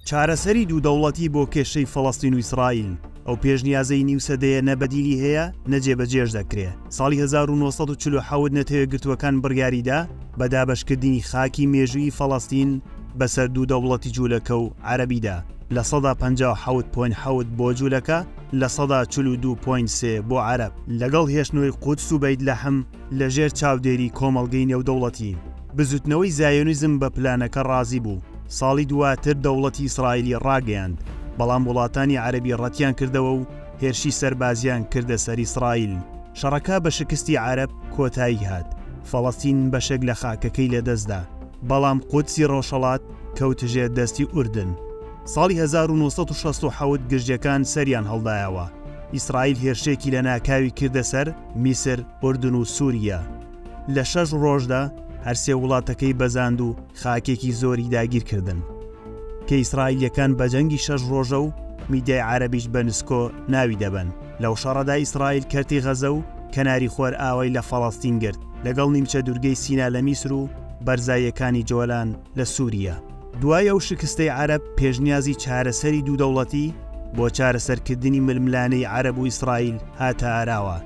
چارەسەری دوودەوڵەتی بۆ کێشەی فەڵەستین و ئیسرائیل ئەو پێشنیازەی نیو سەدەیە نەبەدیلی هەیە نەجێبەجێش دەکرێت. ساڵی 1947 نەتەوەیەکگرتووەکان بڕیاریدا بە دابەشکردنی خاکی مێژووی فەڵەستین بەسەر دوودەوڵەتی جوولەکە و عەرەبیدا لە 57.7 بۆ جوولەکە لە 42.3 بۆ عەرەب لەگەڵ هێشتنەوەی قودس و بەیتلەحم لەژێر چاودێری کۆمەڵگەی نێودەوڵەتی. بزوتنەوەی زایۆنیزم بە پلانەکە ڕازی بوو. ساڵی دواتر دەوڵەتی ئیسرائیلی ڕاگەیاند، بەڵام وڵاتانی عەرەبی ڕەتیان کردەوە و هێرشی سەربازیان کردە سەر ئیسرائیل. شەڕەکە بە شکستی عەرەب کۆتایی هات. فەڵەستین بەشێک لە خاکەکەی لەدەستدا، بەڵام قودسی ڕۆژهەڵات کەوتژێر دەستی ئوردن. ساڵی 1967 گژجەکان سەریان هەڵدایەوە. ئیسرائیل هێرشێکی لە ناکاوی کردە سەر میسر، ئوردن و سووریا. لە 6 ڕۆژدا هەرسێ وڵاتەکەی بەزاند و خاکێکی زۆری داگیر کردن کە ئیسرائیلیەکان بە جەنگی 6 ڕۆژە و میدیای عەرەبیش بە نسکۆ ناوی دەبن. لەو شەڕەدا ئیسرائیل کەرتی غەزە و کەناری خۆر ئاوای لە فەڵەستین گرت لەگەڵ نیمچە دوورگەی سینا لە میسر و بەرزاییەکانی جۆلان لە سووریا. دوای ئەو شکستەی عەرەب پێشنیازی چارەسەری دوودەوڵەتی بۆ چارەسەرکردنی ململانەی عەرەب و ئیسرائیل هاتە ئاراوە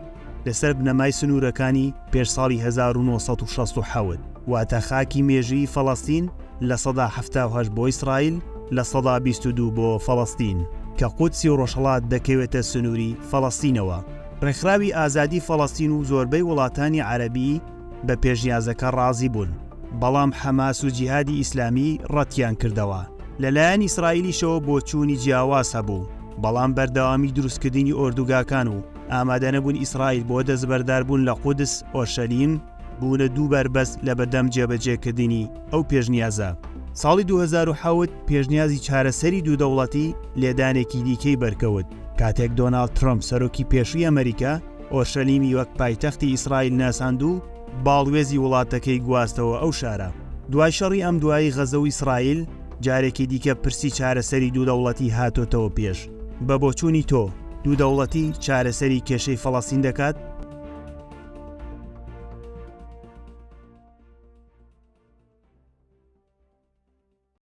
لەسەر بنەمای سنوورەکانی پێش ساڵی 1967 واتە خاکی مێژووی فەڵەستین لە 1970 بۆ ئیسرائیل لە 1922 بۆ فەڵەستین کە قودسی و ڕۆژهەڵات دەکەوێتە سنووری فەڵەستینەوە. ڕێکخراوی ئازادی فەڵەستین و زۆربەی وڵاتانی عەرەبی بە پێشنیازەکە ڕازی بوون، بەڵام حەماس و جیهادی ئیسلامی ڕەتیان کردەوە. لەلایەن ئیسرائیلیشەوە بۆ چوونی جیاواز هەبوو، بەڵام بەردەوامی دروستکردنی ئۆردوگاکان و ئامادە نەبوون ئیسرائیل بۆ دەستبەرداربوون لە قودس ئۆرشەلیم بوونە دوو بربەست لە بەردەم جێبەجێکردنی ئەو پێشنیازە. ساڵی 2007 پێشنیازی چارەسەری دوودەوڵەتی لێدانێکی دیکەی بەرکەوت کاتێک دۆناڵد ترۆمپ سەرۆکی پێشووی ئەمریکا ئۆرشەلیمی وەک پایتەختی ئیسرائیل ناساند و باڵوێزی وڵاتەکەی گواستەوە ئەو شارە. دوای شەڕی ئەم دوایی غەزە و ئیسرائیل جارێکی دیکە پرسی چارەسەری دوودەوڵەتی هاتۆتەوە پێش. بە بۆچوونی تۆ دوودەوڵەتی چارەسەری کێشەی فەڵەستین دەکات؟